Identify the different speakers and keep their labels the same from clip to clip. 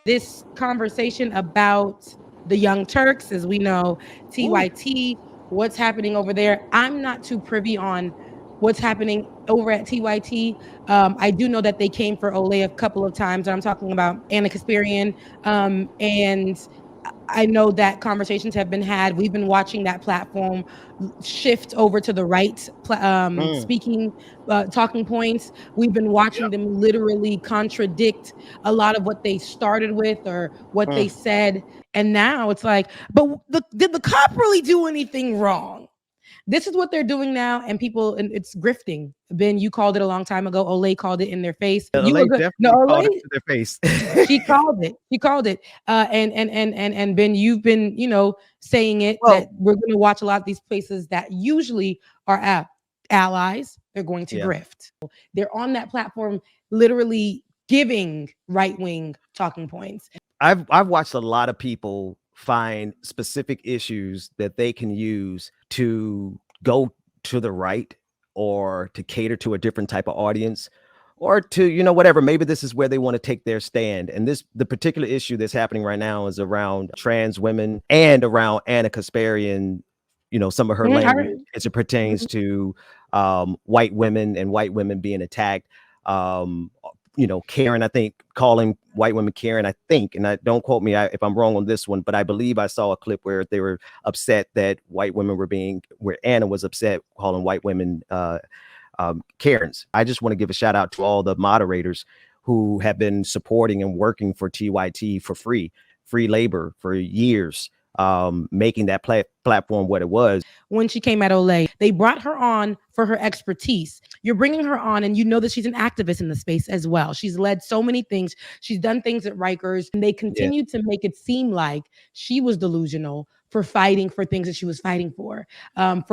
Speaker 1: this conversation about the Young Turks, as we know,
Speaker 2: Ooh,
Speaker 1: TYT, what's happening over there. I'm not too privy on what's happening over at TYT. I do know that they came for Olay a couple of times. I'm talking about Anna Kasparian. And I know that conversations have been had. We've been watching that platform shift over to the right,
Speaker 2: mm,
Speaker 1: speaking, talking points. We've been watching
Speaker 2: yep,
Speaker 1: them literally contradict a lot of what they started with or what they
Speaker 2: mm.
Speaker 1: said. And now it's like, but did the cop really do anything wrong? This is what they're doing now, and people, and it's grifting. Ben, you called it a long time ago. Olay called it in their face. You were
Speaker 2: LA
Speaker 1: good. No,
Speaker 2: definitely called it
Speaker 1: Olay,
Speaker 2: to their face.
Speaker 1: she called it. She called it. And Ben, you've been, saying it
Speaker 2: Well,
Speaker 1: that we're going to watch a lot of these places that usually are allies. They're going to
Speaker 2: yeah,
Speaker 1: grift. They're on that platform, literally giving right wing talking points.
Speaker 2: I've watched a lot of people find specific issues that they can use to go to the right or to cater to a different type of audience or to, whatever, maybe this is where they want to take their stand. And the particular issue that's happening right now is around trans women and around Anna Kasparian, some of her
Speaker 1: Mhm,
Speaker 2: language as it pertains
Speaker 1: mhm.
Speaker 2: to white women and white women being attacked. um Karen, I think, calling white women Karen, I think, and I don't quote me if I'm wrong on this one, but I believe I saw a clip where they were upset that white women where Anna was upset calling white women Karens. I just want to give a shout out to all the moderators who have been supporting and working for TYT for free labor for years, making that platform what it was.
Speaker 1: When she came at Olay, they brought her on for her expertise. You're bringing her on, and you know that she's an activist in the space as well. She's led so many things. She's done things at Rikers, and they
Speaker 2: Yeah.
Speaker 1: continue to make it seem like she was delusional for fighting for things that she was fighting for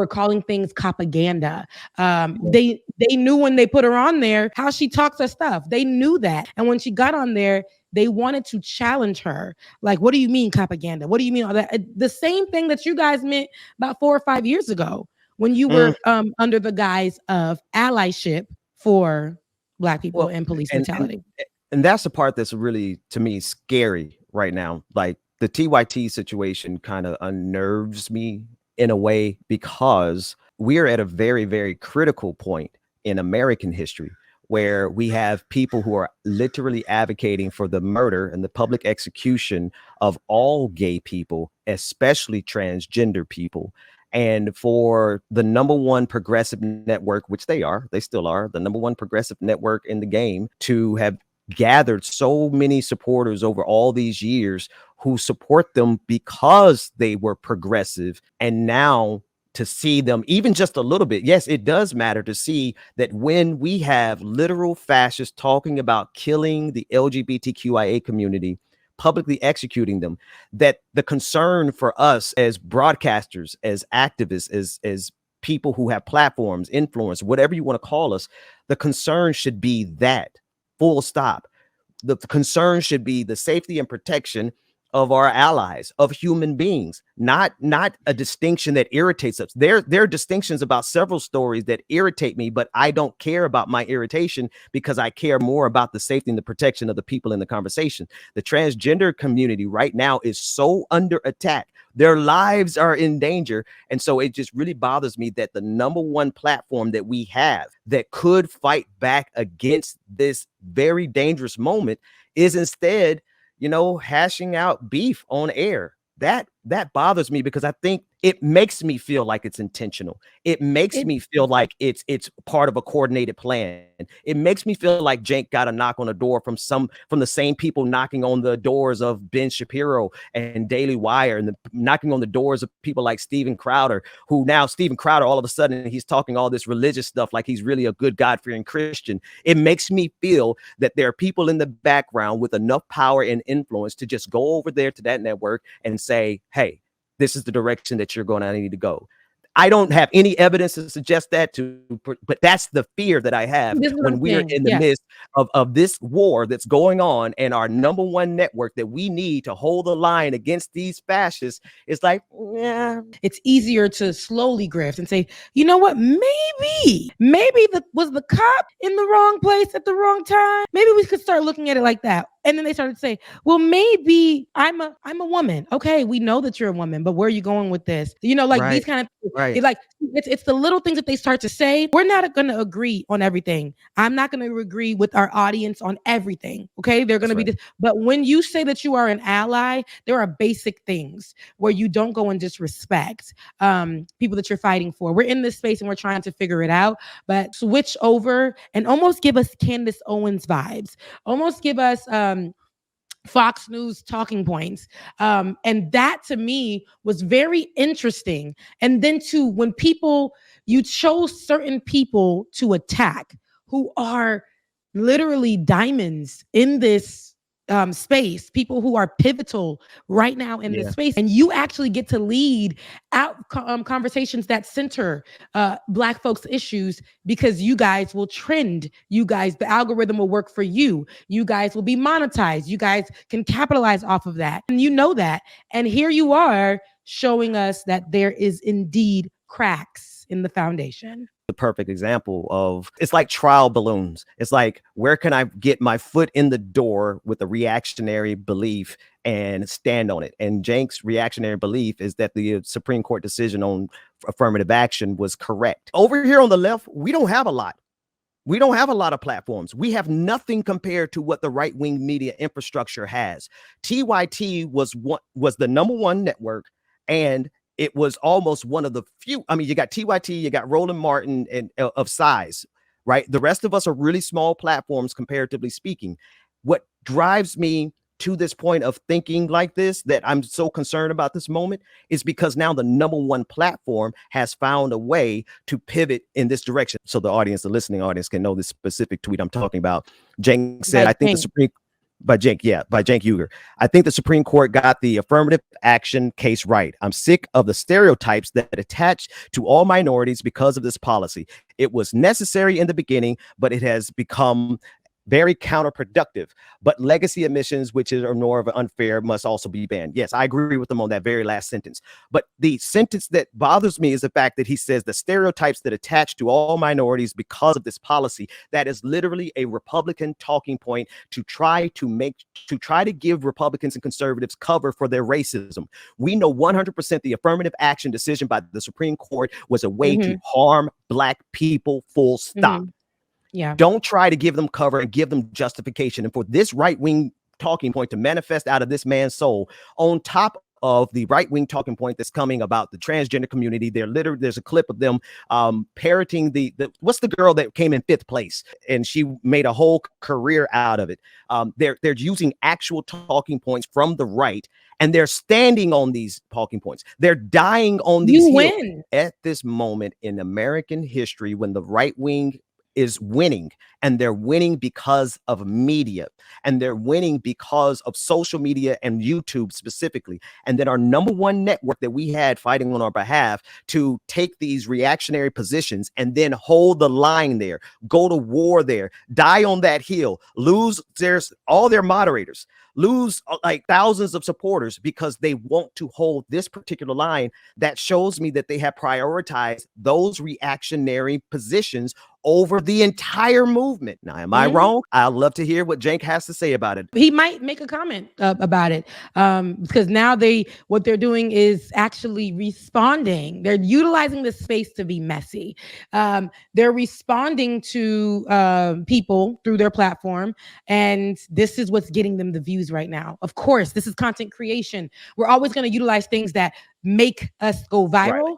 Speaker 1: calling things propaganda. They knew when they put her on there how she talks her stuff. They knew that, and when she got on there, they wanted to challenge her. Like, what do you mean propaganda? What do you mean all that? The same thing that you guys meant about 4 or 5 years ago when you
Speaker 2: Mm.
Speaker 1: were under the guise of allyship for Black people
Speaker 2: Well,
Speaker 1: and police
Speaker 2: and and
Speaker 1: brutality.
Speaker 2: and that's the part that's really, to me, scary right now. Like, the TYT situation kind of unnerves me in a way because we're at a very, very critical point in American history where we have people who are literally advocating for the murder and the public execution of all gay people, especially transgender people. And for the number one progressive network, which they still are the number one progressive network in the game, to have gathered so many supporters over all these years who support them because they were progressive, and now to see them even just a little bit. Yes, it does matter to see that when we have literal fascists talking about killing the LGBTQIA community, publicly executing them, that the concern for us as broadcasters, as activists, as people who have platforms, influence, whatever you want to call us, the concern should be that, full stop. The concern should be the safety and protection of our allies, of human beings, not a distinction that irritates us. There are distinctions about several stories that irritate me, but I don't care about my irritation because I care more about the safety and the protection of the people in the conversation. The transgender community right now is so under attack. Their lives are in danger. And so it just really bothers me that the number one platform that we have that could fight back against this very dangerous moment is instead, hashing out beef on air. That bothers me because I think it makes me feel like it's intentional. It makes
Speaker 1: It,
Speaker 2: me feel like it's part of a coordinated plan. It makes me feel like Jake got a knock on the door from the same people knocking on the doors of Ben Shapiro and Daily Wire, and knocking on the doors of people like Steven Crowder, who now Steven Crowder, all of a sudden, he's talking all this religious stuff like he's really a good God-fearing Christian. It makes me feel that there are people in the background with enough power and influence to just go over there to that network and say, hey, this is the direction that you're going to need to go. I don't have any evidence to suggest that, but that's the fear that I have
Speaker 1: this is what
Speaker 2: when
Speaker 1: I'm
Speaker 2: we're
Speaker 1: saying.
Speaker 2: in the
Speaker 1: Yeah.
Speaker 2: midst of this war that's going on, and our number one network that we need to hold the line against these fascists is like, yeah.
Speaker 1: It's easier to slowly grift and say, you know what, maybe was the cop in the wrong place at the wrong time. Maybe we could start looking at it like that. And then they started to say, well, maybe I'm a woman. Okay, we know that you're a woman, but where are you going with this? Like these
Speaker 2: Right.
Speaker 1: kind of
Speaker 2: Right.
Speaker 1: like it's the little things that they start to say. We're not going to agree on everything. I'm not going to agree with our audience on everything. Okay, they're going
Speaker 2: That's
Speaker 1: to be
Speaker 2: right.
Speaker 1: this, but when you say that you are an ally, there are basic things where you don't go and disrespect people that you're fighting for. We're in this space and we're trying to figure it out, but switch over and almost give us Candace Owens vibes. Almost give us Fox News talking points. And that to me was very interesting. And then too, when you chose certain people to attack who are literally diamonds in this space, people who are pivotal right now in this
Speaker 2: Yeah.
Speaker 1: space, and you actually get to lead out conversations that center Black folks' issues because you guys will trend. The algorithm will work for you. You guys will be monetized. You guys can capitalize off of that. And you know that. And here you are showing us that there is indeed cracks in the foundation.
Speaker 2: The perfect example of it's like trial balloons. It's like, where can I get my foot in the door with a reactionary belief and stand on it? And Jenk's reactionary belief is that the Supreme Court decision on affirmative action was correct. Over here on the left, we don't have a lot. We don't have a lot of platforms. We have nothing compared to what the right-wing media infrastructure has. TYT was the number one network, and it was almost one of the few. I mean, you got TYT, you got Roland Martin and of size, right? The rest of us are really small platforms, comparatively speaking. What drives me to this point of thinking like this, that I'm so concerned about this moment, is because now the number one platform has found a way to pivot in this direction. So the audience, the listening audience, can know this specific tweet I'm talking about. Cenk said, I think the Supreme by Cenk Uygur. I think the Supreme Court got the affirmative action case right. I'm sick of the stereotypes that attach to all minorities because of this policy. It was necessary in the beginning, but it has become very counterproductive. But legacy admissions, which are more of an unfair, must also be banned. Yes, I agree with him on that very last sentence. But the sentence that bothers me is the fact that he says the stereotypes that attach to all minorities because of this policy. That is literally a Republican talking point to try to give Republicans and conservatives cover for their racism. We know 100% the affirmative action decision by the Supreme Court was a way to harm Black people, full stop.
Speaker 1: Yeah.
Speaker 2: Don't try to give them cover and give them justification. And for this right-wing talking point to manifest out of this man's soul, on top of the right-wing talking point that's coming about the transgender community, there's a clip of them parroting the what's the girl that came in 5th place and she made a whole career out of it. They're using actual talking points from the right, and they're standing on these talking points. They're dying on these hills. At this moment in American history, when the right wing is winning, and they're winning because of media, and they're winning because of social media and YouTube specifically. And then our number one network that we had fighting on our behalf to take these reactionary positions and then hold the line there, go to war there, die on that hill, lose all their moderators, lose like thousands of supporters because they want to hold this particular line. That shows me that they have prioritized those reactionary positions over the entire movement. Now, am I wrong? I'd love to hear what Cenk has to say about it.
Speaker 1: He might make a comment about it because now what they're doing is actually responding. They're utilizing the space to be messy. They're responding to people through their platform, and this is what's getting them the views right now. Of course, this is content creation. We're always going to utilize things that make us go viral.